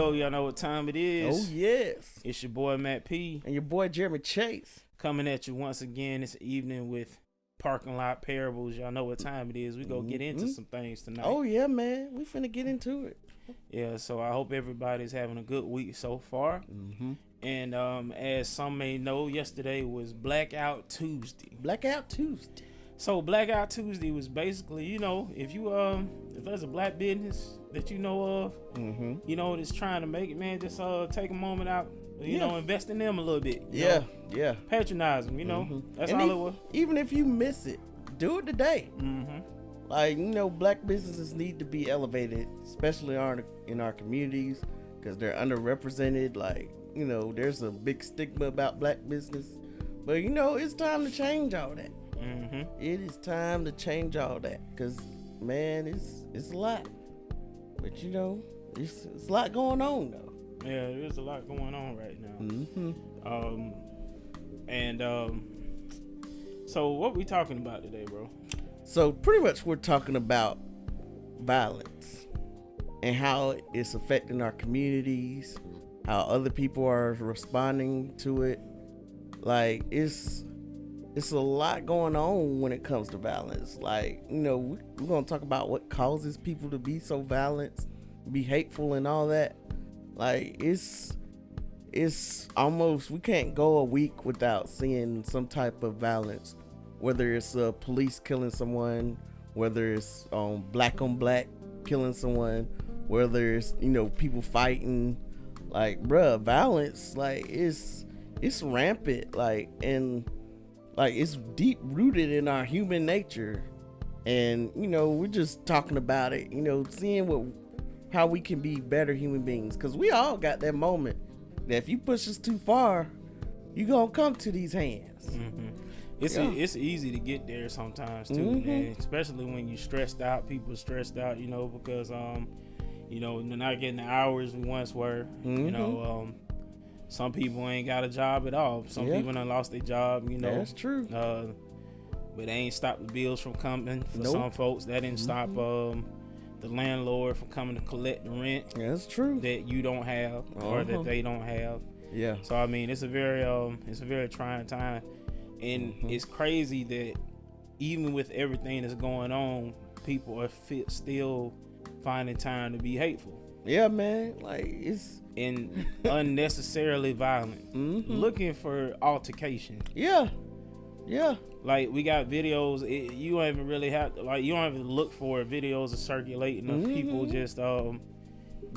Y'all know what time it is. Oh, yes. It's your boy, Matt P. And your boy, Jeremy Chase. Coming at you once again this evening with Parking Lot Parables. Y'all know what time it is. We go get into some things tonight. Oh, yeah, man. We finna get into it. Yeah, so I hope everybody's having a good week so far. Mm-hmm. And as some may know, yesterday was Blackout Tuesday. Blackout Tuesday. So Blackout Tuesday was basically, you know, if there's a black business that you know of, you know, that's trying to make it, man, just take a moment out, you know, invest in them a little bit. Yeah. Patronize them, you know. That's all it was. Even if you miss it, do it today. Mm-hmm. Like, you know, black businesses need to be elevated, especially in our communities, because they're underrepresented. Like, you know, there's a big stigma about black business. But, you know, it's time to change all that. Mm-hmm. It is time to change all that, because, man, it's a lot. But, you know, it's a lot going on, though. Yeah, there's a lot going on right now. Mm-hmm. So what we talking about today, bro? So pretty much we're talking about violence and how it's affecting our communities, how other people are responding to it. Like, it's a lot going on when it comes to violence. Like, you know, we're going to talk about what causes people to be so violent, be hateful and all that. Like, it's almost, we can't go a week without seeing some type of violence, whether it's police killing someone, whether it's black on black killing someone, whether it's, you know, people fighting. Like, bruh, violence, like, it's rampant, like, and like, it's deep rooted in our human nature. And, you know, we're just talking about it, you know, seeing how we can be better human beings, because we all got that moment that if you push us too far, you gonna come to these hands. Mm-hmm. It's easy to get there sometimes too, man. Especially when you're stressed out. People are stressed out, you know, because you know, they're not getting the hours we once were. You know, some people ain't got a job at all. Some people done lost their job, you know. That's true. But they ain't stopped the bills from coming for some folks. That didn't stop the landlord from coming to collect the rent. Yeah, that's true. That you don't have or that they don't have. Yeah. So I mean, it's a very trying time, and it's crazy that even with everything that's going on, people are still finding time to be hateful. Yeah, man. Like, it's and unnecessarily violent, looking for altercation. Yeah. Like, we got videos. You don't even really have to, like, you don't even look for videos of circulating of people just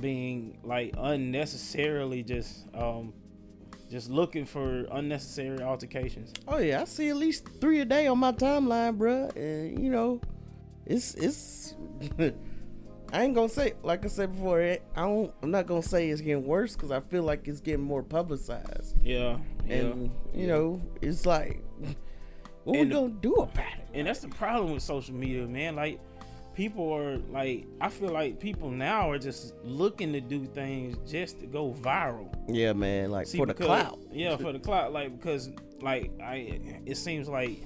being like unnecessarily just looking for unnecessary altercations. Oh yeah, I see at least 3 a day on my timeline, bruh. And you know, it's I ain't gonna say, like I said before, I'm not gonna say it's getting worse, because I feel like it's getting more publicized. Yeah. And you know, it's like, what we gonna do about it? And that's the problem with social media, man. Like, people are like, I feel like people now are just looking to do things just to go viral. Yeah, man. Like, for the clout. Yeah, for the clout. Like, because like it seems like,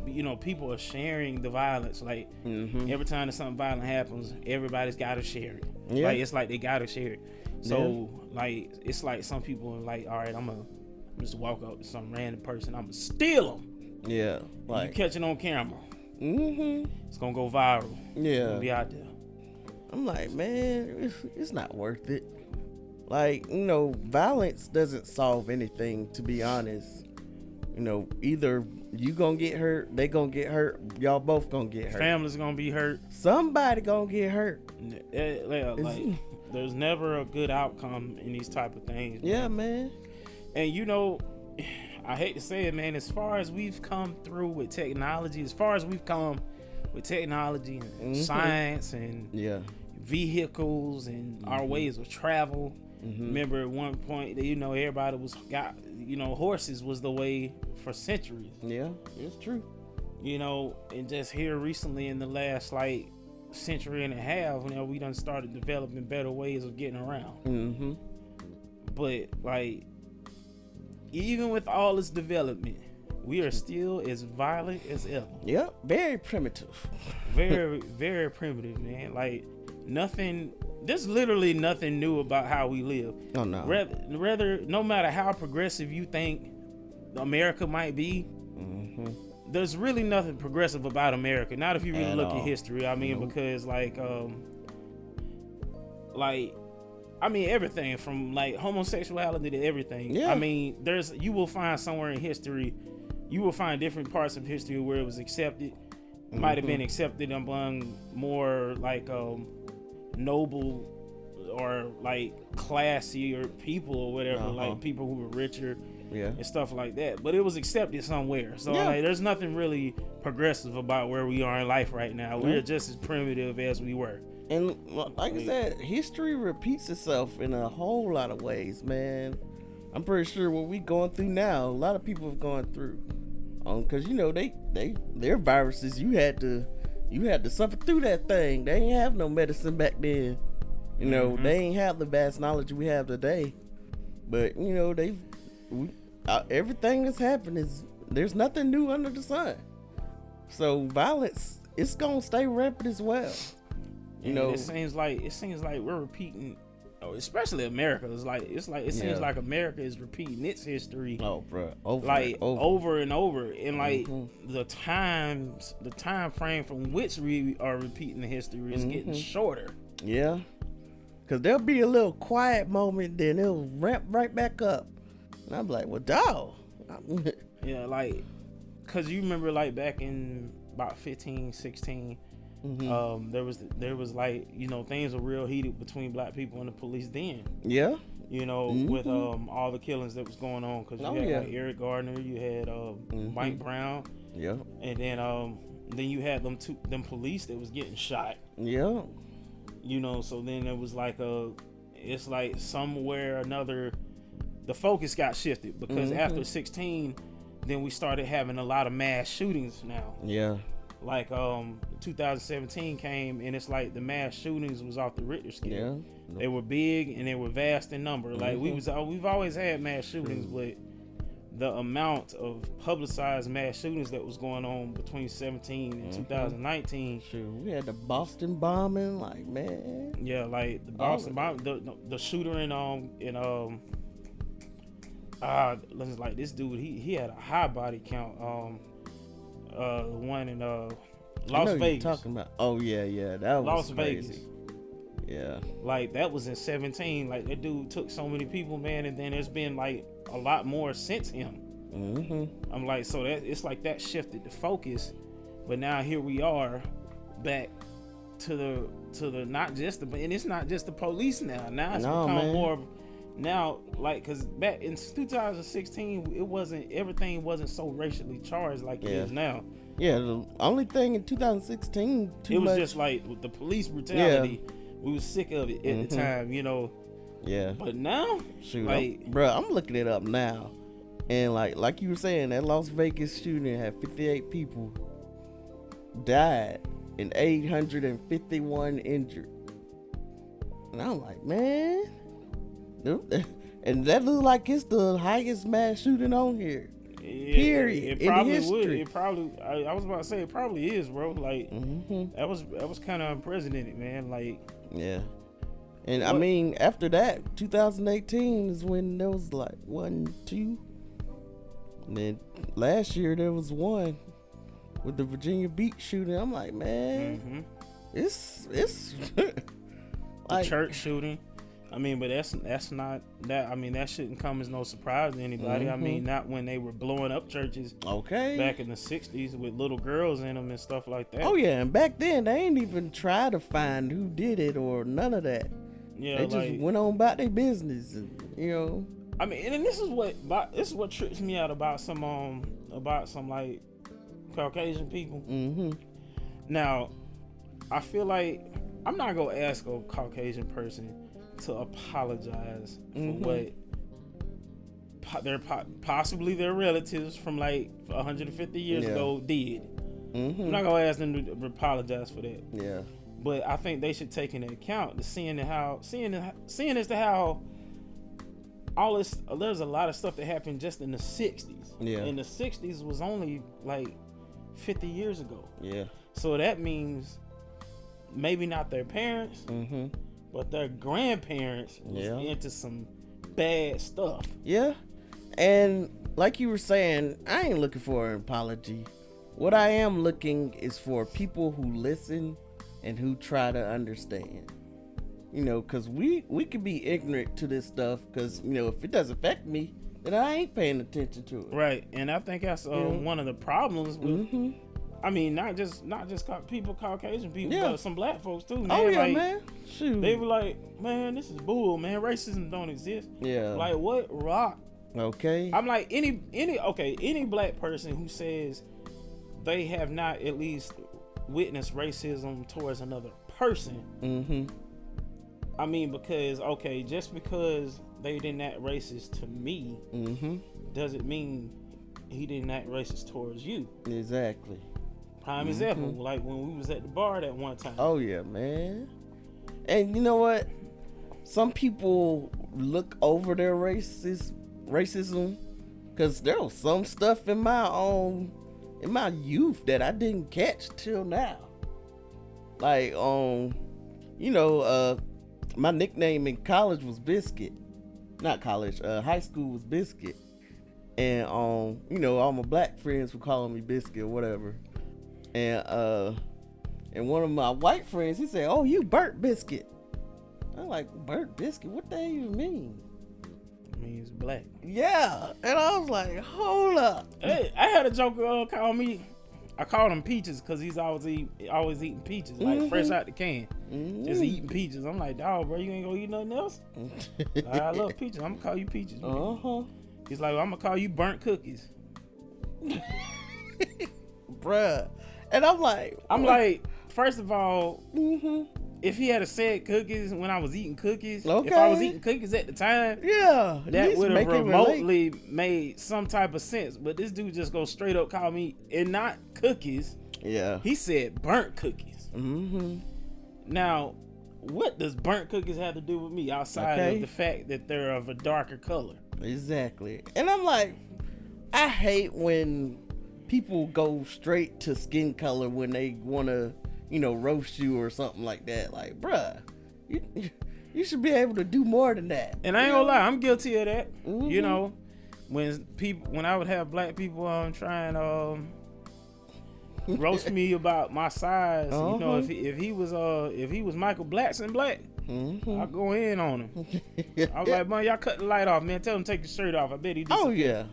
you know, people are sharing the violence. Like, every time that something violent happens, everybody's got to share it. Yeah. Like, it's like they got to share it. So like, it's like some people are like, all right, I'm gonna just walk up to some random person, I'm gonna steal them. Yeah, like, you catch it on camera. It's gonna go viral. Yeah, it's gonna be out there. I'm like, man, it's not worth it. Like, you know, violence doesn't solve anything, to be honest. You know, either you gonna get hurt, they gonna get hurt, y'all both gonna get hurt. Family's gonna be hurt. Somebody gonna get hurt. Like, there's never a good outcome in these type of things. Yeah, man. And you know, I hate to say it, man, as far as we've come through with technology, and science and vehicles and our ways of travel. Remember at one point, everybody horses was the way for centuries. Yeah, it's true. And just here recently in the last century and a half, we done started developing better ways of getting around. But even with all this development, we are still as violent as ever. Yep, very primitive. Very, very primitive, man. There's literally nothing new about how we live. Oh no. Rather, no matter how progressive you think America might be, there's really nothing progressive about America. Not if you really look at history. I mean, because everything from homosexuality to everything. Yeah. I mean, you will find somewhere in history, you will find different parts of history where it was accepted. Might have been accepted among more noble or classier people or whatever, people who were richer. And stuff like that, but it was accepted somewhere. So there's nothing really progressive about where we are in life right now. We're just as primitive as we were. And like I said, history repeats itself in a whole lot of ways, man. I'm pretty sure what we going through now, a lot of people have gone through. Because their viruses, you had to suffer through that thing. They ain't have no medicine back then. They ain't have the vast knowledge we have today. But everything that's happened there's nothing new under the sun. So violence, it's gonna stay rampant as well. It seems like we're repeating, especially America. It seems like America is repeating its history. Oh, bro, over and over, and the time frame from which we are repeating the history is getting shorter. Yeah, because there'll be a little quiet moment, then it'll ramp right back up. And I'm like, well, dog. Yeah, because you remember, back in about 15, 16, there was things were real heated between black people and the police then. Yeah. With all the killings that was going on, because you had Eric Gardner, you had Mike Brown. Yeah. And then you had them police that was getting shot. Yeah. So then it was it's somewhere or another, the focus got shifted, because after 16, then we started having a lot of mass shootings now. Yeah. 2017 came, and it's the mass shootings was off the Richter scale. Yeah. They were big and they were vast in number. We've always had mass shootings, but the amount of publicized mass shootings that was going on between 17 and 2019. Sure, we had the Boston bombing, man. Yeah, the Boston bombing, the shooter this dude, he had a high body count. One in Las Vegas. Talking about? Oh yeah, that was Las crazy. Vegas. Yeah, that was in 17. That dude took so many people, man, and then there's been a lot more since him. I'm so that it's that shifted the focus, but now here we are, back to the not just the, and it's not just the police now. Now it's become more of. Now, because back in 2016, everything wasn't so racially charged like it is now. Yeah, the only thing in 2016, it was just with the police brutality. Yeah. We was sick of it at the time, Yeah. But now, bro, I'm looking it up now, and like you were saying, that Las Vegas shooting had 58 people died and 851 injured, and I'm like, man. And that looks like it's the highest mass shooting on here. Yeah, period. It probably would. It probably. I was about to say it probably is, bro. That was kind of unprecedented, man. Yeah. And I mean, after that, 2018 is when there was 1, 2. And then last year there was one with the Virginia Beach shooting. I'm like, man, it's the church shooting. I mean, but that's not that. I mean, that shouldn't come as no surprise to anybody. I mean, not when they were blowing up churches. Okay. Back in the 60s with little girls in them and stuff like that. Oh yeah, and back then they ain't even try to find who did it or none of that. Yeah, they just went on about their business, and I mean, and this is what trips me out about some like Caucasian people. Mm-hmm. Now, I feel like I'm not gonna ask a Caucasian person to apologize for what possibly their relatives from like 150 years ago did. Mm-hmm. I'm not gonna ask them to apologize for that. Yeah. But I think they should take into account the seeing as to how all this, there's a lot of stuff that happened just in the 60s. Yeah. And the 60s was only like 50 years ago. Yeah. So that means maybe not their parents, but their grandparents was into some bad stuff. Yeah. And like you were saying, I ain't looking for an apology. What I am looking is for people who listen and who try to understand. You know, because we could be ignorant to this stuff because, you know, if it doesn't affect me, then I ain't paying attention to it. Right. And I think that's one of the problems with, I mean, not just people, Caucasian people, but some black folks too, man. Oh, yeah, like, man. Shoot. They were like, man, this is bull, man. Racism don't exist. Yeah. Like, what rock? Okay. I'm like, any black person who says they have not at least witnessed racism towards another person. I mean, because, just because they didn't act racist to me doesn't mean he didn't act racist towards you. Exactly. Prime example, like when we was at the bar that one time. Oh, yeah, man. And you know what? Some people look over their racism because there was some stuff in my youth that I didn't catch till now. Like, you know, my nickname in college was Biscuit. Not college, high school was Biscuit. And, you know, all my black friends were calling me Biscuit or whatever. And one of my white friends, he said, "Oh, you burnt biscuit." I'm like, "Burnt biscuit? What the hell you mean?" It means black. Yeah. And I was like, hold up. Hey, I had a joker call me. I called him Peaches because he's always eating peaches, like fresh out the can, just eating peaches. I'm like, dog, bro, you ain't gonna eat nothing else? I love peaches. I'm gonna call you Peaches. He's like, well, I'm gonna call you burnt cookies, bruh. And I'm like, first of all, if he had said cookies when I was eating cookies, okay. If I was eating cookies at the time, that would have remotely made some type of sense. But this dude just goes straight up call me, and not cookies. Yeah. He said burnt cookies. Now, what does burnt cookies have to do with me outside of the fact that they're of a darker color? Exactly. And I'm like, I hate when people go straight to skin color when they want to, you know, roast you or something like that. Like, bruh, you should be able to do more than that. And I ain't gonna lie, I'm guilty of that. You know, when I would have black people try and roast me about my size, you know, if he was Michael Blackson black, I'll go in on him. I was like, man, y'all cut the light off, man. Tell him to take the shirt off. I bet he did. Oh yeah.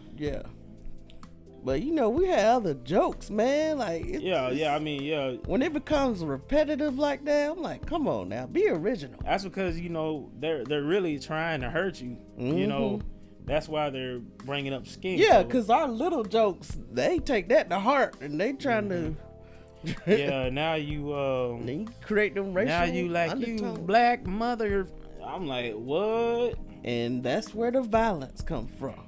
But you know, we had other jokes, man. Like, I mean, when it becomes repetitive like that, I'm like, come on now, be original. That's because, you know, they're really trying to hurt you. You know, that's why they're bringing up skin. Yeah, because our little jokes, they take that to heart, and they trying to. Yeah, now you create them racial. Now you like undertones. You black mother. I'm like, what? And that's where the violence come from.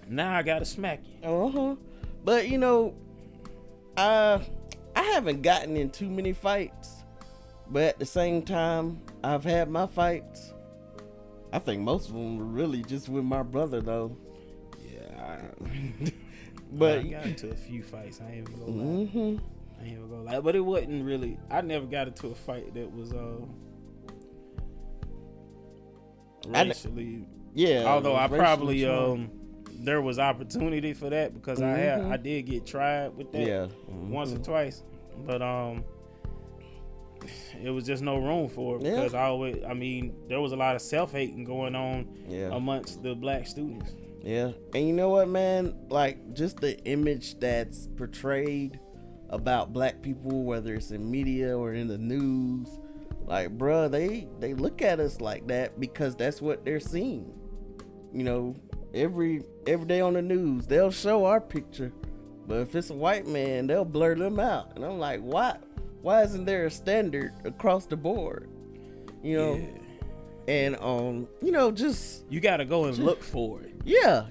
Now I gotta smack you. But you know, I haven't gotten in too many fights, but at the same time, I've had my fights. I think most of them were really just with my brother, though. Yeah, but I got into a few fights. I ain't even gonna lie. I ain't even gonna lie, but it wasn't really. I never got into a fight that was racially. Although I probably there was opportunity for that because I did get tried with that once or twice, but it was just no room for it because there was a lot of self-hating going on amongst the black students. Yeah, and you know what, man? Like, just the image that's portrayed about black people, whether it's in media or in the news, like, bruh, they look at us like that because that's what they're seeing. you know, every day on the news they'll show our picture, but if it's a white man, they'll blur them out. And I'm like, why isn't there a standard across the board? You know, and you know, just you gotta go and look for it. Yeah.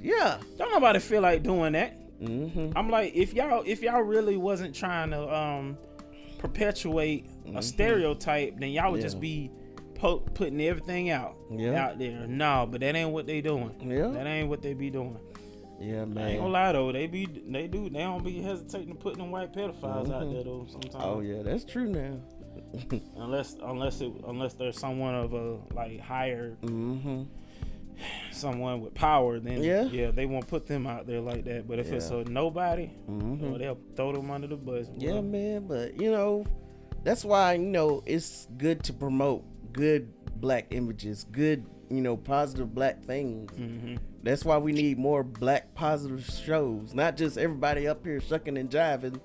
Don't nobody feel like doing that. I'm like, if y'all really wasn't trying to perpetuate a stereotype, then y'all would just be putting everything out there. No, but that ain't what they doing. That ain't what they be doing. Yeah, man. I ain't gonna lie though, they don't be hesitating to put them white pedophiles out there though sometimes. Oh yeah, that's true now. unless there's someone of a like higher someone with power, then they won't put them out there like that. But if it's a nobody, they'll throw them under the bus. Yeah, man. But you know, that's why, you know, it's good to promote good black images, good, you know, positive black things. That's why we need more black positive shows, not just everybody up here shucking and jiving,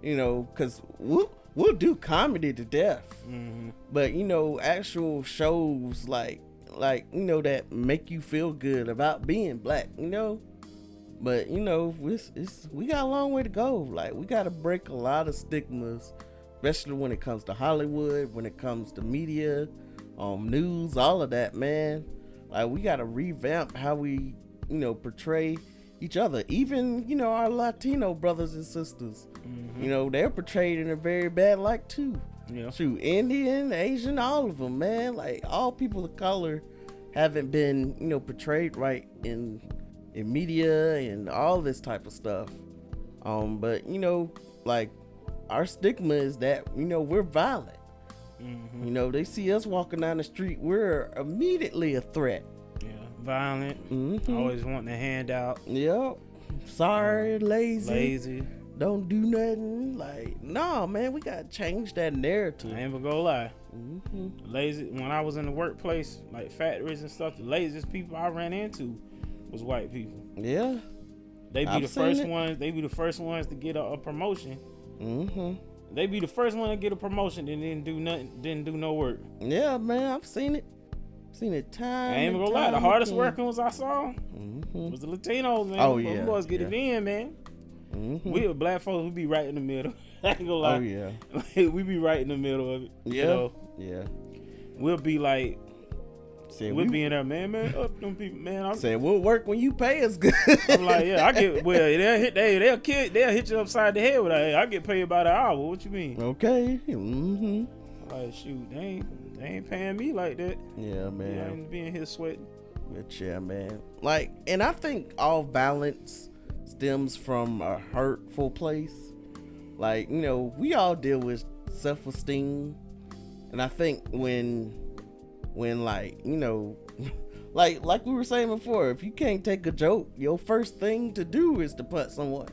you know, because we'll do comedy to death, but you know, actual shows like you know, that make you feel good about being black, you know. But you know, we got a long way to go. Like, we got to break a lot of stigmas, especially when it comes to Hollywood, when it comes to media, news, all of that, man. Like, we got to revamp how we, you know, portray each other. Even, you know, our Latino brothers and sisters, you know, they're portrayed in a very bad light too. Shoot, Indian, Asian, all of them, man. Like, all people of color haven't been, you know, portrayed right in media and all this type of stuff. But you know, like, our stigma is that, you know, we're violent. You know, they see us walking down the street, we're immediately a threat. Violent, always wanting a handout. Sorry, lazy, don't do nothing. Like, nah, man, we gotta change that narrative. I ain't even gonna lie. Lazy. When I was in the workplace, like factories and stuff, the laziest people I ran into was white people. They be the first ones. They be the first ones to get a promotion. They be the first one to get a promotion and didn't do nothing, didn't do no work. Yeah, man, I've seen it. Seen it time. I ain't even gonna lie. The hardest working ones I saw was the Latinos, man. Oh yeah, those boys get it in, man. We the black folks, we be right in the middle. I ain't gonna lie. Oh yeah. We be right in the middle of it. You know? We'll be like, we'll be in there, man, up them people, man. Saying we'll work when you pay us good. I'm like, I get, well, they'll hit you upside the head with that. I get paid by the hour. What you mean? Okay. Like, shoot, they ain't paying me like that. Yeah, man. I ain't being here sweating. But yeah, man. Like, and I think all violence stems from a hurtful place. Like, you know, we all deal with self-esteem, and I think when like, you know, like we were saying before, if you can't take a joke, your first thing to do is to punch someone.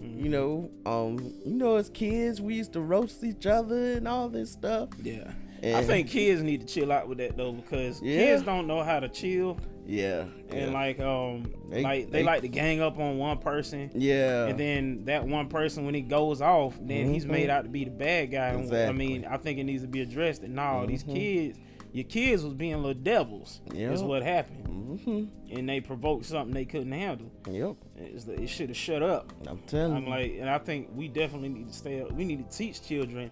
You know, as kids, we used to roast each other and all this stuff. Yeah. And I think kids need to chill out with that though, because kids don't know how to chill. And like they like to gang up on one person. And then that one person, when he goes off, then he's made out to be the bad guy. Exactly. I mean, I think it needs to be addressed. And no, these kids, your kids was being little devils. Is what happened. And they provoked something they couldn't handle. It should have shut up. I'm telling you. Like, and I think we definitely need to stay up. We need to teach children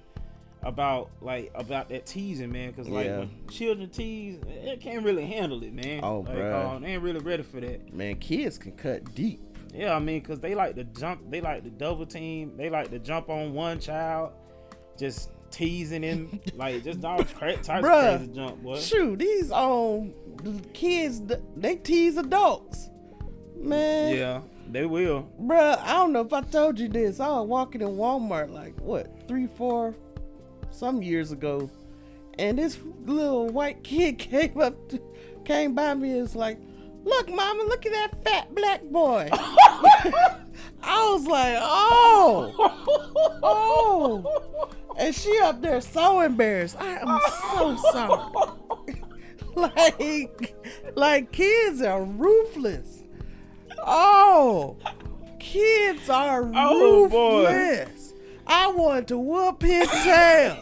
about that teasing, man, because like when children tease, they can't really handle it, man. Bro, they ain't really ready for that, man. Kids can cut deep. I mean, because they like to jump, they like to double team, they like to jump on one child, just teasing him, like just all types of crazy jump, boy. Shoot, these kids, they tease adults, man. Yeah, they will. Bruh, I don't know if I told you this. I was walking in Walmart like 3-4 some years ago, and this little white kid came by me and was like, "Look, mama, look at that fat black boy." I was like, oh, and she up there so embarrassed. I am so sorry. like kids are ruthless. Kids are ruthless. Boy. I wanted to whoop his tail.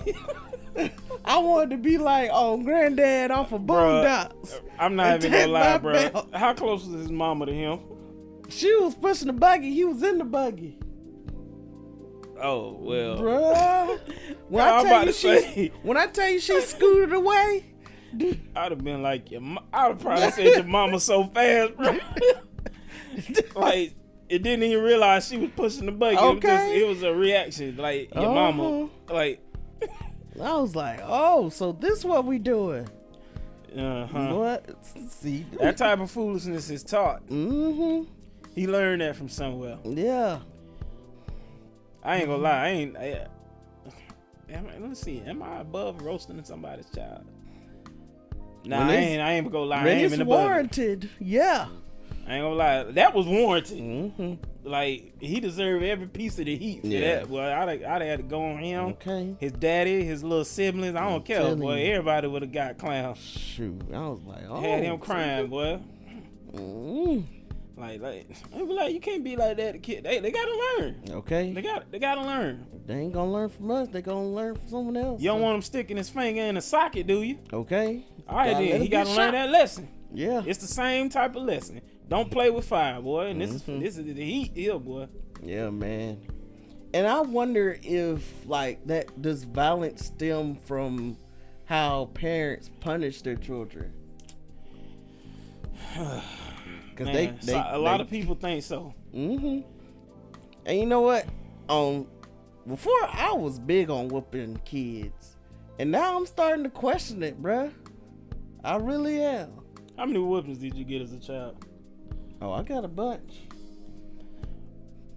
I wanted to be like, granddad off of Boondocks. I'm not even gonna lie, bro. How close was his mama to him? She was pushing the buggy. He was in the buggy. Oh, well. Bruh. When I tell you she scooted away. I'd have been like, I would probably said your mama so fast, bro. Like, it didn't even realize she was pushing the buggy. Okay. It was a reaction. Like, your mama, like. I was like, so this what we doing. What? See? That type of foolishness is taught. Mm-hmm. He learned that from somewhere. Yeah. I ain't gonna lie. Let's see. Am I above roasting somebody's child? Nah, I ain't gonna lie. I ain't even above warranted. Yeah. I ain't gonna lie. That was warranted. Mm-hmm. Like, he deserved every piece of the heat for that. Well, I'd have had to go on him. Okay. His daddy, his little siblings. I don't care, boy. Everybody would have got clown. Shoot. I was like, had him crying, boy. Mm-hmm. Like, I be like, you can't be like that to kid. They gotta learn. Okay. They gotta learn. They ain't gonna learn from us. They gonna learn from someone else. You don't want him sticking his finger in a socket, do you? Okay. All right, then. He gotta learn that lesson. Yeah. It's the same type of lesson. Don't play with fire, boy. And this is the heat here, boy. Yeah, man. And I wonder if, like, that does violence stem from how parents punish their children? Because a lot of people think so. Mm-hmm. And you know what? Before I was big on whooping kids, and now I'm starting to question it, bruh. I really am. How many whoopings did you get as a child? Oh, I got a bunch.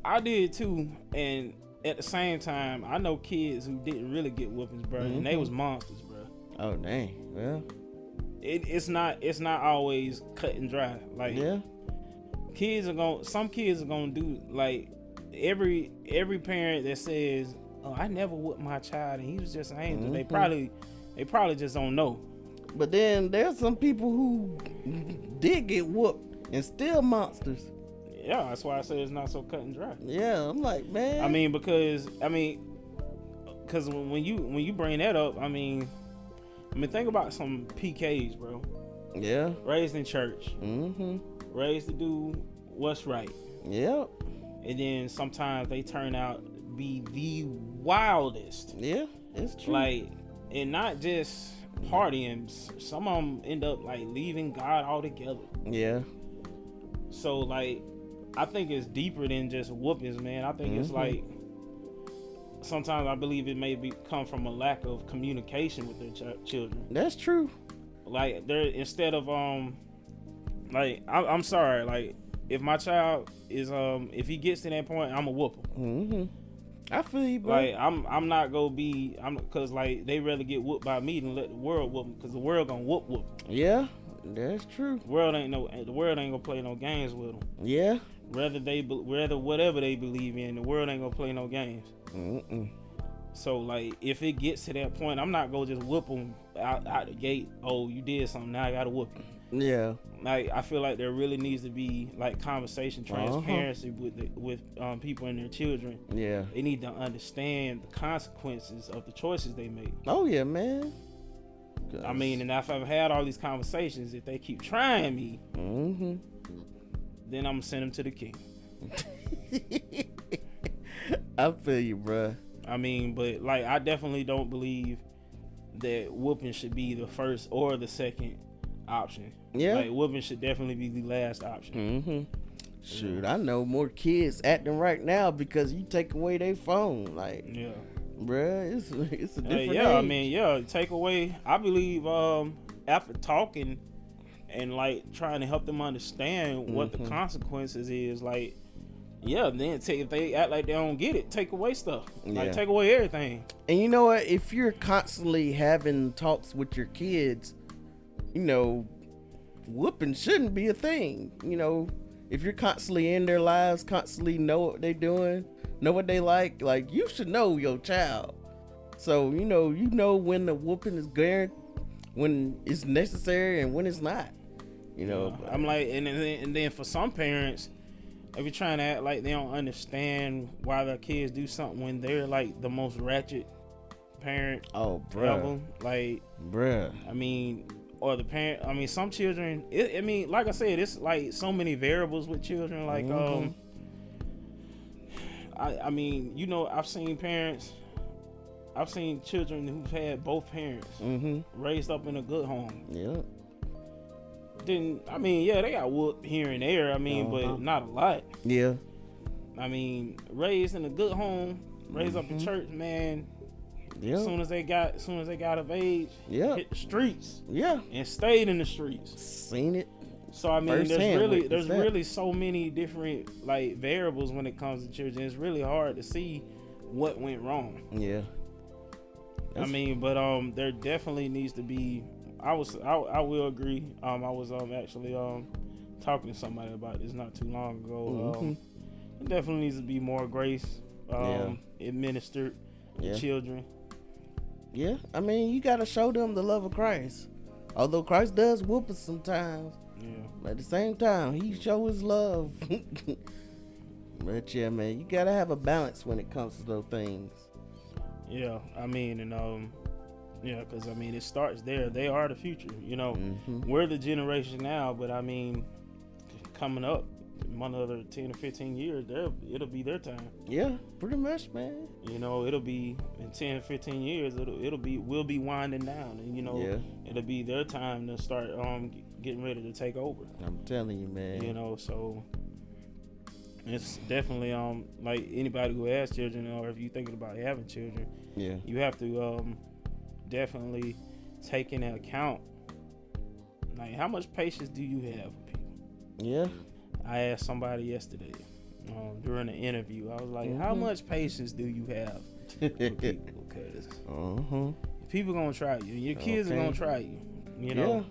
I did too, and at the same time, I know kids who didn't really get whoopings, bro, and they was monsters, bro. Oh, dang. Well, it's not always cut and dry. Like, yeah. Some kids are gonna do, like, every parent that says, "Oh, I never whooped my child and he was just an angel," they probably just don't know. But then there's some people who did get whooped and still monsters. Yeah, that's why I say it's not so cut and dry. Yeah, I'm like, man. I mean, because when you bring that up, I mean, think about some PKs, bro. Yeah. Raised in church. Mm-hmm. Raised to do what's right. Yep. And then sometimes they turn out to be the wildest. Yeah, it's true. Like, and not just partying. Some of them end up like leaving God altogether. Yeah. So, like, I think it's deeper than just whoopings, man. I think it's like, sometimes I believe it may come from a lack of communication with their children. That's true. Like, they're instead of like, I'm sorry, like, if my child is if he gets to that point, I'm a whoop him. I feel you, bro. Like, I'm not gonna be, cause like they rather get whooped by me than let the world whoop them, cause the world gonna whoop. Yeah, that's true. The world ain't gonna play no games with them. Yeah. Whether whatever they believe in, the world ain't gonna play no games. So, like, if it gets to that point, I'm not gonna just whoop them out the gate. Oh, you did something, now I gotta whoop you. Yeah. Like, I feel like there really needs to be, like, conversation, transparency with people and their children. Yeah. They need to understand the consequences of the choices they make. Oh yeah, man. I mean, and if I've had all these conversations, if they keep trying me, then I'm gonna send them to the king. I feel you, bruh. I mean, but, like, I definitely don't believe that whooping should be the first or the second option. Yeah. Like, whooping should definitely be the last option. Shoot, I know more kids acting right now because you take away their phone. Like, yeah, bruh, it's a different yeah, age. I mean, take away. I believe after talking and, like, trying to help them understand what the consequences is, like, yeah, then if they act like they don't get it, take away stuff. Like, take away everything. And you know what? If you're constantly having talks with your kids, you know, whooping shouldn't be a thing. You know, if you're constantly in their lives, constantly know what they're doing, know what they like you should know your child. So, you know when the whooping is going, when it's necessary and when it's not. You know, I'm like, and then for some parents, if you're trying to act like they don't understand why their kids do something when they're, like, the most ratchet parent. Oh, bruh. Like, bruh. I mean, or the parent. I mean, some children. I mean, like I said, it's like so many variables with children. Like, I mean, you know, I've seen children who've had both parents raised up in a good home. Yeah. Then, I mean, yeah, they got whooped here and there. I mean, but not a lot. Yeah. I mean, raised in a good home, raised up in church, man. Yeah. As soon as they got of age, hit the streets. Yeah. And stayed in the streets. Seen it. So I mean, there's really so many different like variables when it comes to children. It's really hard to see what went wrong. Yeah. I mean, but there definitely needs to be. I will agree. I was actually talking to somebody about this not too long ago. There definitely needs to be more grace administered to children. Yeah, I mean, you gotta show them the love of Christ. Although Christ does whoop us sometimes. Yeah. But at the same time, he show his love. But yeah, man, you gotta have a balance when it comes to those things. Yeah, I mean, and yeah, because I mean, it starts there. They are the future. You know, we're the generation now, but I mean, coming up, another 10 or 15 years, it'll be their time. Yeah, pretty much, man. You know, it'll be in 10 or 15 years. We'll be winding down, and you know, it'll be their time to start getting ready to take over. I'm telling you, man. You know, so it's definitely like anybody who has children, or if you're thinking about having children, you have to definitely take into account like how much patience do you have with people. Yeah. I asked somebody yesterday during an interview. I was like, how much patience do you have with people? Because people gonna try you. Your kids are gonna try you. You know. Yeah.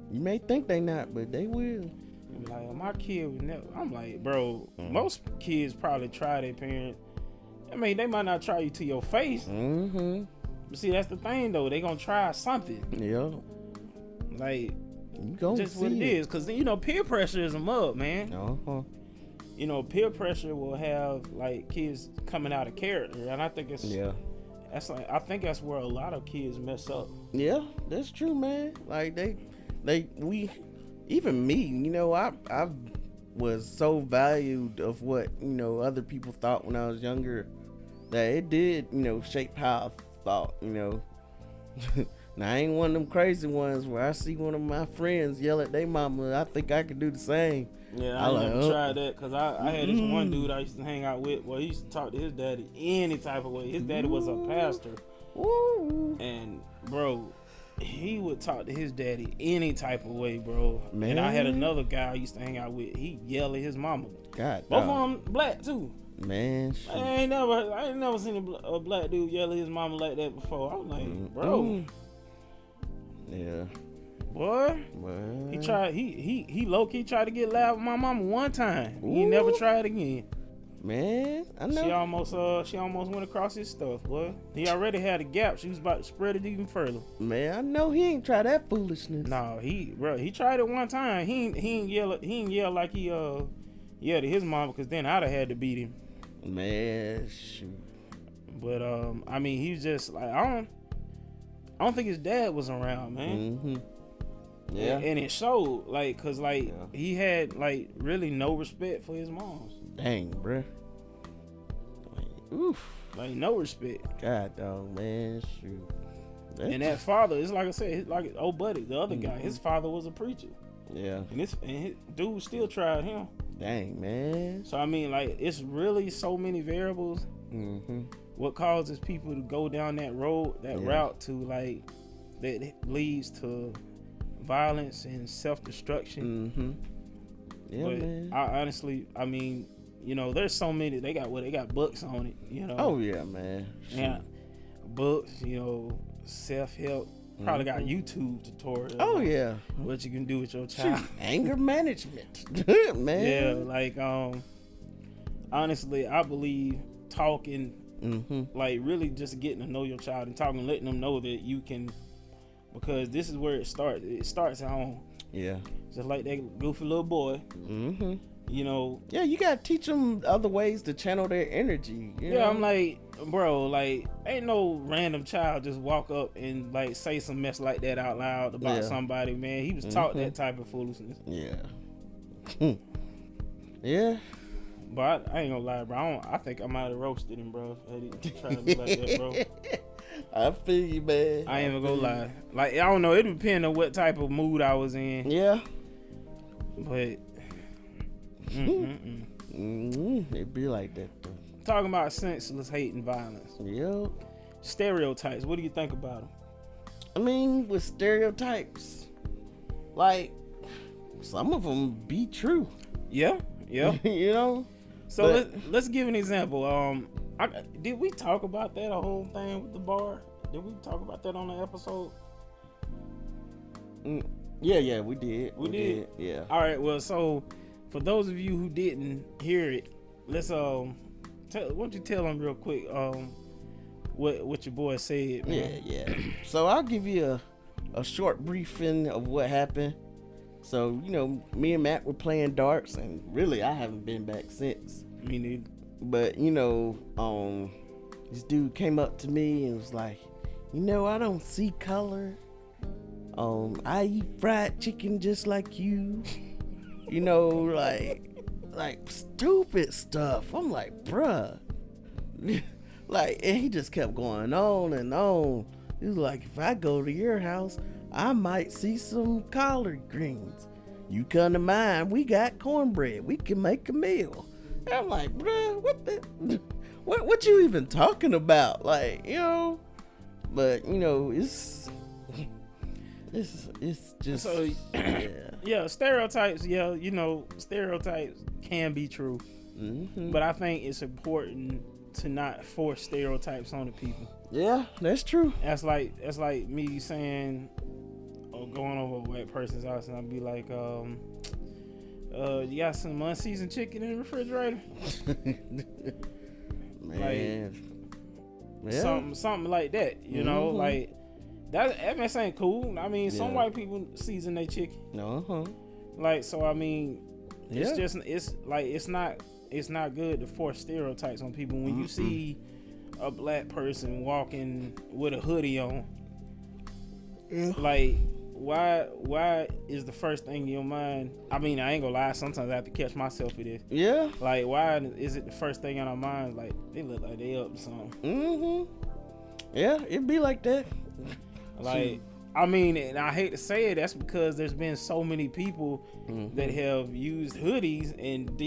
You may think they not, but they will. Like, my kid would never. I'm like, bro, most kids probably try their parents. I mean, they might not try you to your face. But see, that's the thing, though. They gonna try something. Yeah. Like, you just what it is. Because, you know, peer pressure is a mug, man. You know, peer pressure will have, like, kids coming out of character. And I think it's... Yeah. I think that's where a lot of kids mess up. Yeah, that's true, man. Like, even me, you know, I was so valued of what, you know, other people thought when I was younger that it did, you know, shape how I thought, you know. Now, I ain't one of them crazy ones where I see one of my friends yell at their mama. I think I could do the same. Yeah, I never tried that because I had this one dude I used to hang out with. Well, he used to talk to his daddy any type of way. His daddy was a pastor. And, bro, he would talk to his daddy any type of way, bro. Man. And I had another guy I used to hang out with. He yell at his mama. God, both of them black too. Man, I ain't never seen a black dude yell at his mama like that before. I was like, bro. Yeah. Boy. What? He tried. He low key tried to get loud with my mama one time. He never tried again. Man, I know. She almost went across his stuff, boy. He already had a gap. She was about to spread it even further. Man, I know he ain't tried that foolishness. No, he tried it one time. He ain't yell like he to his mama, because then I'd have had to beat him. Man, shoot. But I mean, he was just like, I don't think his dad was around, man. Yeah. And it showed, like, cause like he had like really no respect for his moms. Dang, bruh. Oof. Like, no respect. God, dog, man, shoot. And that father, it's like I said, like old buddy, the other guy, his father was a preacher. Yeah. And his dude still tried him. Dang, man. So I mean, like, it's really so many variables. What causes people to go down that road, that route to, like, that leads to violence and self-destruction. Yeah, but man. I honestly, I mean, you know, there's so many. They got books on it, you know. Oh yeah, man. Yeah, books, you know, self-help. Probably got YouTube tutorials. Oh yeah, what you can do with your child. Anger management, man. Yeah, like honestly, I believe talking, like really just getting to know your child and talking, letting them know that you can, because this is where it starts. It starts at home. Yeah. Just like that goofy little boy. You know. Yeah, you gotta teach them other ways to channel their energy. You know? I'm like, bro, like, ain't no random child just walk up and like say some mess like that out loud about somebody, man. He was taught that type of foolishness. Yeah. Yeah. But I ain't gonna lie, bro. I think I might have roasted him, bro. Trying to be like that, bro. I feel you, man. I ain't even gonna lie. Like, I don't know. It depends on what type of mood I was in. Yeah. But It be like that though. Talking about senseless hate and violence. Yep. Stereotypes. What do you think about them? I mean, with stereotypes, like some of them be true. Yeah. You know. So let's give an example. Did we talk about that whole thing with the bar? Did we talk about that on the episode? Yeah, we did. We did. Yeah. All right. Well, so for those of you who didn't hear it, let's why don't you tell them real quick what your boy said, man. Yeah. So I'll give you a short briefing of what happened. So, you know, me and Matt were playing darts, and really I haven't been back since. Me neither. But, you know, this dude came up to me and was like, you know, I don't see color. I eat fried chicken just like you. You know, like stupid stuff. I'm like, bruh. Like, and he just kept going on and on. He was like, if I go to your house, I might see some collard greens. You come to mine, we got cornbread. We can make a meal. And I'm like, bruh, what you even talking about? Like, you know, but you know, it's just so yeah, stereotypes. Yeah, you know, stereotypes can be true, but I think it's important to not force stereotypes on the people. Yeah, that's true. That's like me saying, or going over a white person's house, and I'd be like, you got some unseasoned chicken in the refrigerator? Man, like, something like that. You know, like that mess ain't cool. I mean, some white people season their chicken. Like, so I mean, it's not good to force stereotypes on people. When you see a black person walking with a hoodie on, like, why is the first thing in your mind? I mean, I ain't gonna lie, sometimes I have to catch myself with this. Yeah. Like, why is it the first thing in our minds? Like, they look like they up to something. Yeah, it be like that. Like, I mean, and I hate to say it, that's because there's been so many people that have used hoodies and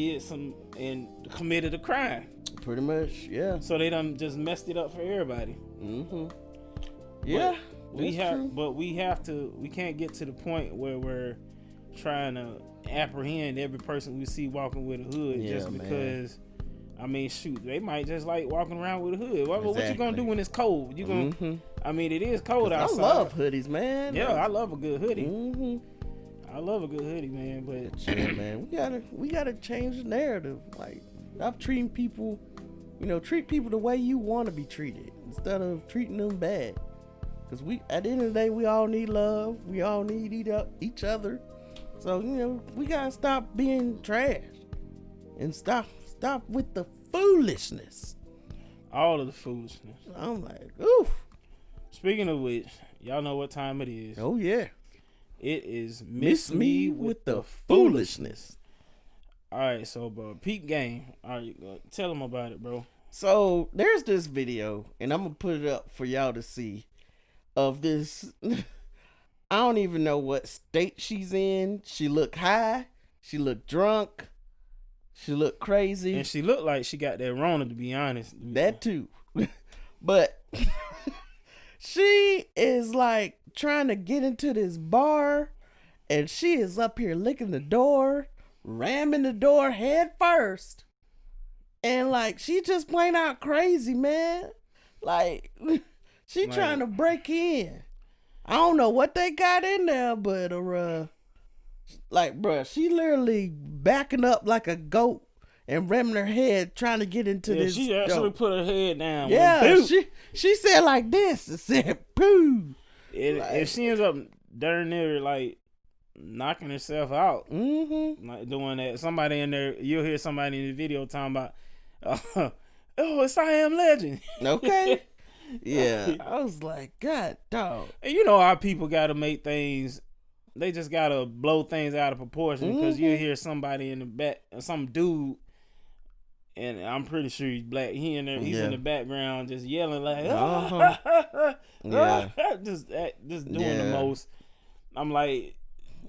committed a crime. Pretty much, yeah. So they done just messed it up for everybody. Yeah, we can't get to the point where we're trying to apprehend every person we see walking with a hood just because. I mean, shoot, they might just like walking around with a hood. What you gonna do when it's cold? You gonna? I mean, it is cold outside. I love hoodies, man. Yeah, I love a good hoodie. I love a good hoodie, man. But yeah, man, we gotta change the narrative. Like, stop treating people, treat people the way you want to be treated instead of treating them bad. Because at the end of the day, we all need love. We all need each other. So we gotta stop being trash and stop with the foolishness. All of the foolishness. I'm like, oof. Speaking of which, y'all know what time it is. Oh, yeah. It is Miss Me with the Foolishness. All right, so, bro, peep game. All right, tell them about it, bro. So, there's this video, and I'm going to put it up for y'all to see, of this. I don't even know what state she's in. She looked high. She looked drunk. She looked crazy. And she looked like she got that Rona, to be honest. That too. But she is like trying to get into this bar, and she is up here licking the door, ramming the door head first. And like, she just plain out crazy, man. Like, she trying to break in. I don't know what they got in there, but like, bruh, she literally backing up like a goat and ramming her head trying to get into this. She actually put her head down. Yeah, she said like this. It said, poo. If she ends up darn near like knocking herself out, like doing that. Somebody in there, you'll hear somebody in the video talking about, oh, it's I Am Legend. Okay. Yeah, I was like, God, dog. And you know how people gotta make things. They just gotta blow things out of proportion because you hear somebody in the back, some dude, and I'm pretty sure he's black. He in there, he's in the background just yelling like, just doing the most. I'm like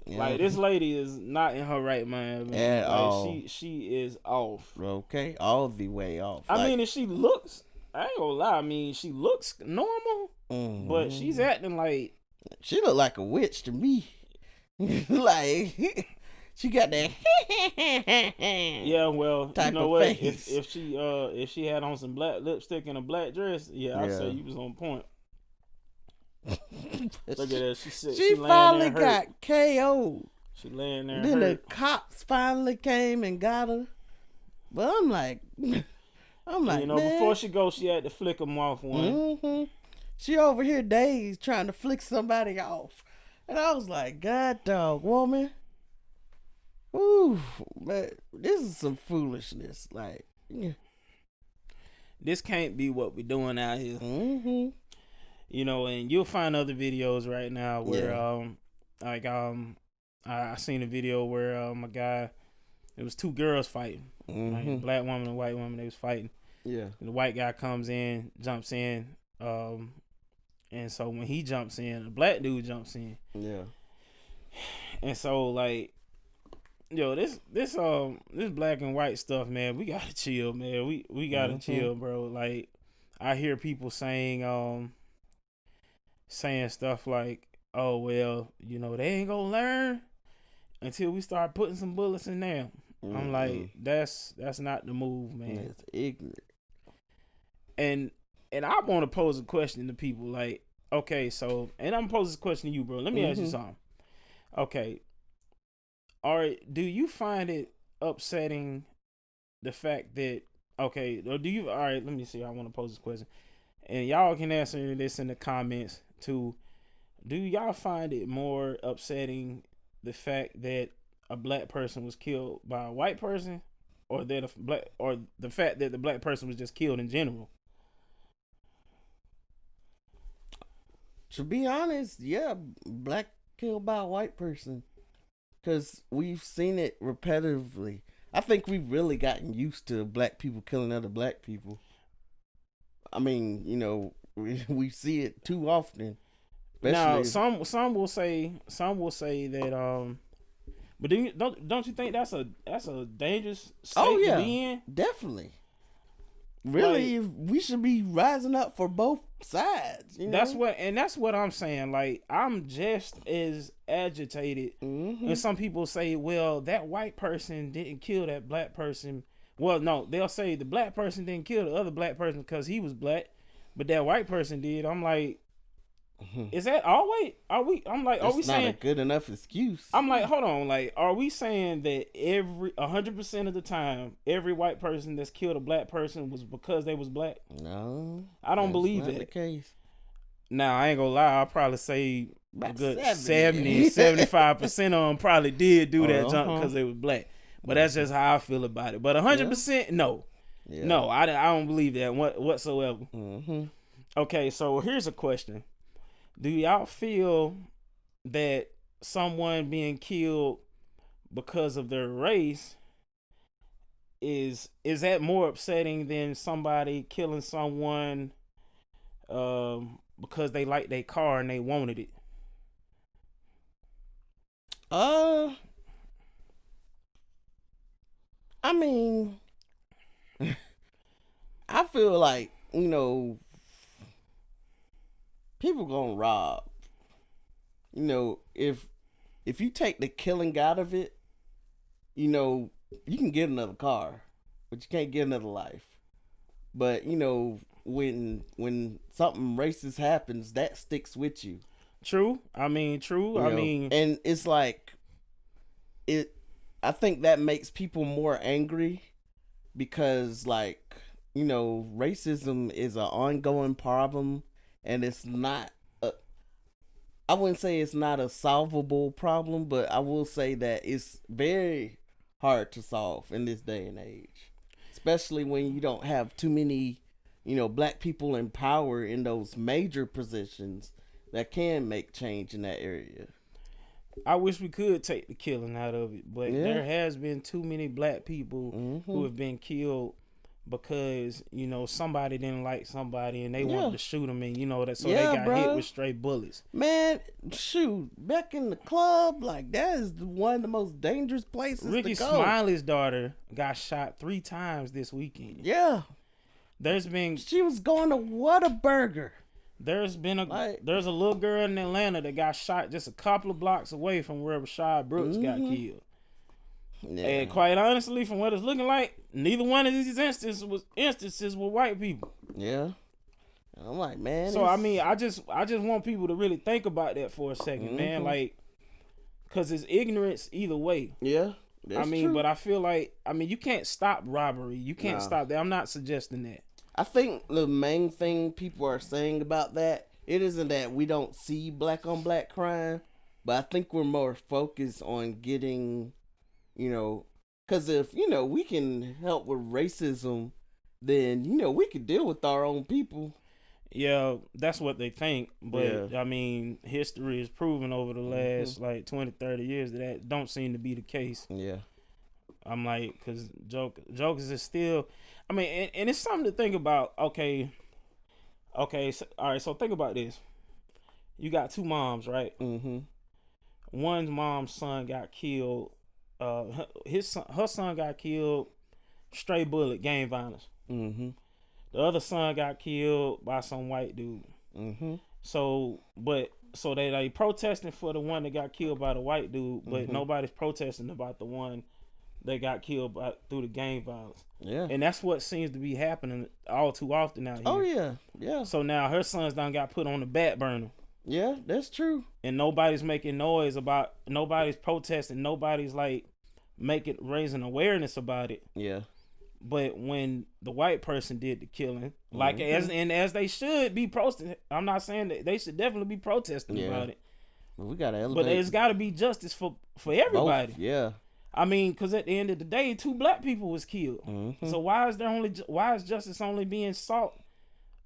this lady is not in her right mind, man. At all. She is off. Okay, all the way off. I mean, and she looks. I ain't gonna lie. I mean, she looks normal, but she's acting like she look like a witch to me. Like she got that yeah, well, type you know of what? face. If she had on some black lipstick and a black dress, I'd say you was on point. Look at that. She finally got KO'd. She laying there. Then hurt. the cops finally came and got her. But I'm like, you know, man. Before she goes, she had to flick them off one. She over here dazed trying to flick somebody off. And I was like, God dog, woman. Ooh, man, this is some foolishness. Like, this can't be what we're doing out here. You know, and you'll find other videos right now where, I seen a video where a guy, it was two girls fighting, like a black woman and a white woman. They was fighting. Yeah, and the white guy comes in, jumps in, and so when he jumps in, the black dude jumps in. Yeah. And so like, this black and white stuff, man, we gotta chill, man. We gotta chill, bro. Like, I hear people saying stuff like, oh well, they ain't gonna learn until we start putting some bullets in them. I'm like, that's not the move, man. It's ignorant. And I want to pose a question to people, like, okay, so, and I'm posing this question to you, bro. Let me ask you something. Okay, all right, do you find it upsetting the fact that, okay, or do you, all right, let me see, I want to pose this question, and y'all can answer this in the comments too. Do y'all find it more upsetting the fact that a black person was killed by a white person, or that the fact that the black person was just killed in general? To be honest, yeah, black killed by a white person, because we've seen it repetitively. I think we've really gotten used to black people killing other black people. I mean, we see it too often. Now, some will say that but don't you think that's a dangerous state to be in? Definitely. Really, we should be rising up for both sides. That's what I'm saying. Like, I'm just as agitated. And some people say, well, that white person didn't kill that black person. Well, no, they'll say the black person didn't kill the other black person because he was black, but that white person did. I'm like, is that always? Are we saying not a good enough excuse? I'm like, hold on, like, are we saying that 100% of the time, every white person that's killed a black person was because they was black? No, I don't believe that. The case. Now, I ain't gonna lie, I'll probably say a good 75% of them probably did do that jump because they was black. But that's just how I feel about it. But 100%, no. Yeah. No, I don't believe that whatsoever. Okay, so here's a question. Do y'all feel that someone being killed because of their race is that more upsetting than somebody killing someone because they liked their car and they wanted it? I mean, I feel like, people gonna rob. If you take the killing out of it, you can get another car, but you can't get another life. But when something racist happens, that sticks with you. True. I mean, and it's like I think that makes people more angry because, like, racism is an ongoing problem. And it's not I wouldn't say it's not a solvable problem, but I will say that it's very hard to solve in this day and age, especially when you don't have too many, black people in power in those major positions that can make change in that area. I wish we could take the killing out of it, but there has been too many black people who have been killed because somebody didn't like somebody and they wanted to shoot them, and so they got hit with stray bullets. Man, shoot, back in the club, like that is one of the most dangerous places Ricky to go. Smiley's daughter got shot 3 times this weekend. Yeah, she was going to Whataburger. There's a little girl in Atlanta that got shot just a couple of blocks away from where Rashad Brooks got killed. Yeah. And quite honestly, from what it's looking like, neither one of these instances were white people. Yeah. I'm like, man. So I mean, I just want people to really think about that for a second, man. Like, cause it's ignorance either way. Yeah. I mean, true. But I feel like, you can't stop robbery. You can't stop that. I'm not suggesting that. I think the main thing people are saying about that, it isn't that we don't see black on black crime, but I think we're more focused on getting, because if, we can help with racism, then, we could deal with our own people. Yeah, that's what they think. But, I mean, history has proven over the last, 20, 30 years that don't seem to be the case. Yeah. I'm like, because jokers is still, and it's something to think about. Okay, so, all right, so think about this. You got 2 moms, right? Mm-hmm. One mom's son got killed. Her son got killed, stray bullet, gang violence. Mm-hmm. The other son got killed by some white dude. Mm-hmm. So they protesting for the one that got killed by the white dude, but nobody's protesting about the one they got killed through the gang violence. Yeah. And that's what seems to be happening all too often out here. Oh, yeah. Yeah. So now her sons done got put on the back burner. Yeah, that's true. And nobody's making noise about, nobody's protesting, nobody's raising awareness about it. Yeah. But when the white person did the killing, as they should be protesting, I'm not saying that they should definitely be protesting about it. Well, we gotta elevate. But it's got to be justice for everybody. Both. Yeah. Because at the end of the day, 2 black people was killed. Mm-hmm. So why is justice only being sought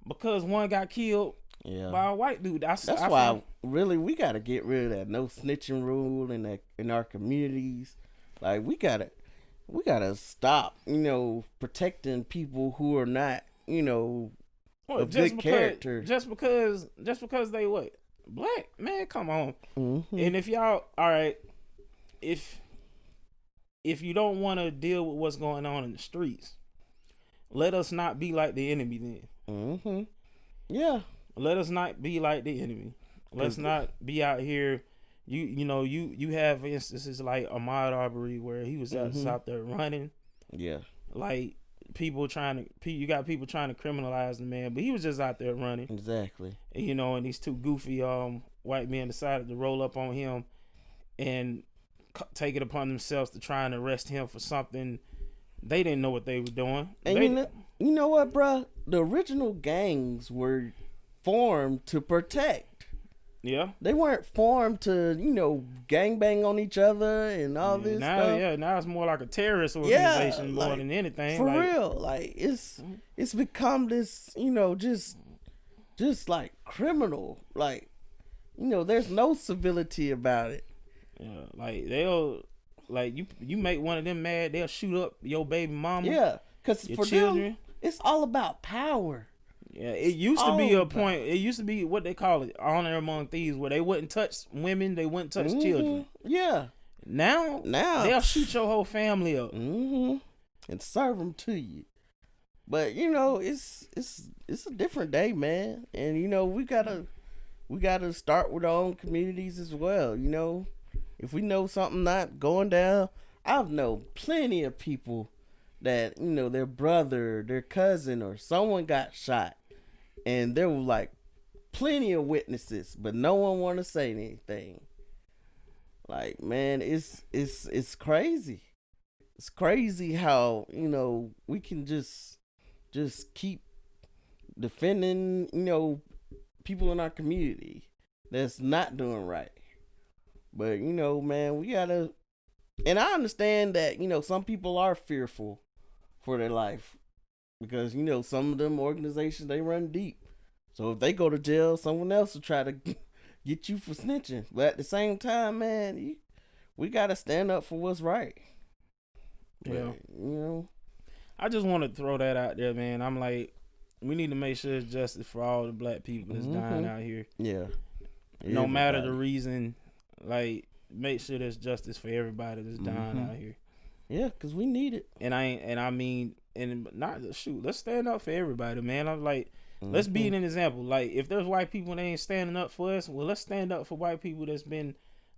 because one got killed by a white dude? That's why really we got to get rid of that no snitching rule in our communities. Like we gotta stop, protecting people who are not, of good character. Just because they what? Black, man, come on. Mm-hmm. And if y'all, all right, if you don't want to deal with what's going on in the streets, let us not be like the enemy then. Mm-hmm. Yeah. Let us not be like the enemy. Let's not be out here. You have instances like Ahmaud Arbery where he was out there running. Yeah. Like you got people trying to criminalize the man, but he was just out there running. Exactly. And, and these 2 goofy white men decided to roll up on him and take it upon themselves to try and arrest him for something they didn't know what they were doing. And you know what, bro? The original gangs were formed to protect. Yeah. They weren't formed to, gangbang on each other and all this stuff. Yeah, now it's more like a terrorist organization more than anything. For real. Like it's become this, just like criminal. Like, there's no civility about it. Yeah, like they'll, you make one of them mad, they'll shoot up your baby mama. Yeah, because for children, them, it's all about power. Yeah, it used to be a point. It used to be what they call it, honor among thieves, where they wouldn't touch women, they wouldn't touch children. Yeah. Now they'll shoot your whole family up and serve them to you. But it's a different day, man, and we gotta start with our own communities as well. If we know something not going down, I've known plenty of people that, their brother, their cousin, or someone got shot. And there were plenty of witnesses, but no one want to say anything. Like, man, it's crazy. It's crazy how, we can just keep defending, people in our community. that's not doing right. But you know, man, we gotta. And I understand that some people are fearful for their life because some of them organizations they run deep. So if they go to jail, someone else will try to get you for snitching. But at the same time, man, we gotta stand up for what's right. Yeah, but, I just want to throw that out there, man. I'm like, we need to make sure it's justice for all the black people that's dying out here. Yeah. No matter the reason, like, make sure there's justice for everybody that's dying out here. Yeah, cause we need it. Let's stand up for everybody, man. I'm like, let's be an example. Like, if there's white people that ain't standing up for us, well, let's stand up for white people that's been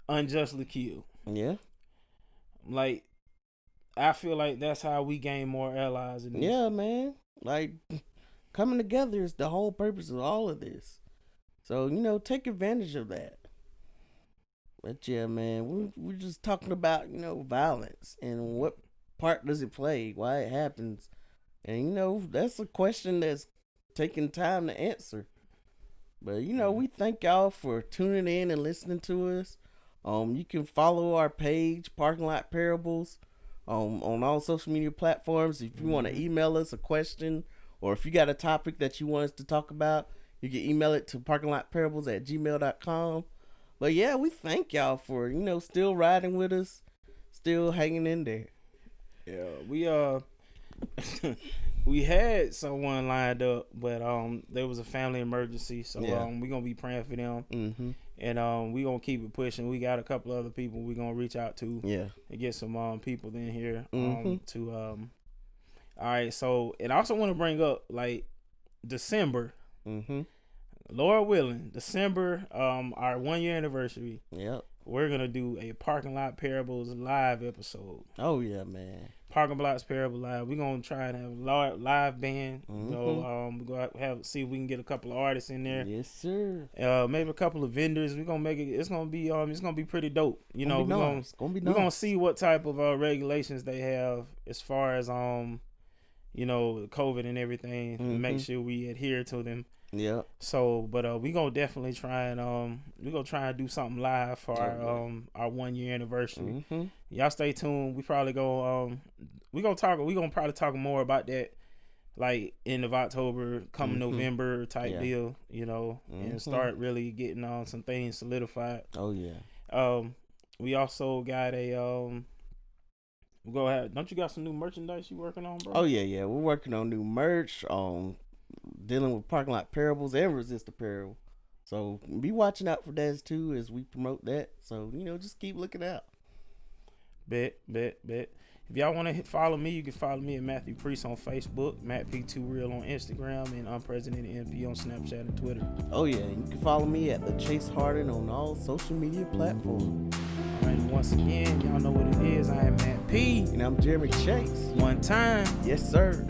unjustly killed. Yeah. Like, I feel like that's how we gain more allies in this. Yeah, man. Like, coming together is the whole purpose of all of this. So, take advantage of that. But yeah, man, we're just talking about, violence and what part does it play, why it happens. And, that's a question that's taking time to answer. But, we thank y'all for tuning in and listening to us. You can follow our page, Parking Lot Parables, on all social media platforms. If you want to email us a question or if you got a topic that you want us to talk about, you can email it to parkinglotparables@gmail.com. But yeah, we thank y'all for, still riding with us, still hanging in there. Yeah, we had someone lined up, but there was a family emergency, so we're gonna be praying for them. And we're gonna keep it pushing. We got a couple other people we're gonna reach out to and get some people in here all right. So, and I also want to bring up, like, December, Lord willing, December, our 1 year anniversary. Yep. We're gonna do a Parking Lot Parables live episode. Oh yeah, man. Parking Lots Parable Live. We're gonna try and have a live band. We're gonna see if we can get a couple of artists in there. Yes, sir. Maybe a couple of vendors. We're gonna make it. It's gonna be pretty dope. We're gonna see what type of regulations they have as far as COVID and everything. And make sure we adhere to them. Yeah. So, but we gonna definitely try and do something live for our 1 year anniversary. Y'all stay tuned. We probably we gonna probably talk more about that, like, end of October, coming November type deal, and start really getting on some things solidified. Oh yeah. We also got don't you got some new merchandise you working on, bro? Oh yeah. We're working on new merch. Dealing with Parking Lot Parables and Resist Apparel. So be watching out for that too as we promote that. So, just keep looking out. Bet. If y'all want to follow me, you can follow me at Matthew Priest on Facebook, Matt P2Real on Instagram, and Unprecedented MP on Snapchat and Twitter. Oh yeah, you can follow me at The Chase Harden on all social media platforms. All right, once again, y'all know what it is. I am Matt P. And I'm Jeremy Chase. One time. Yes, sir.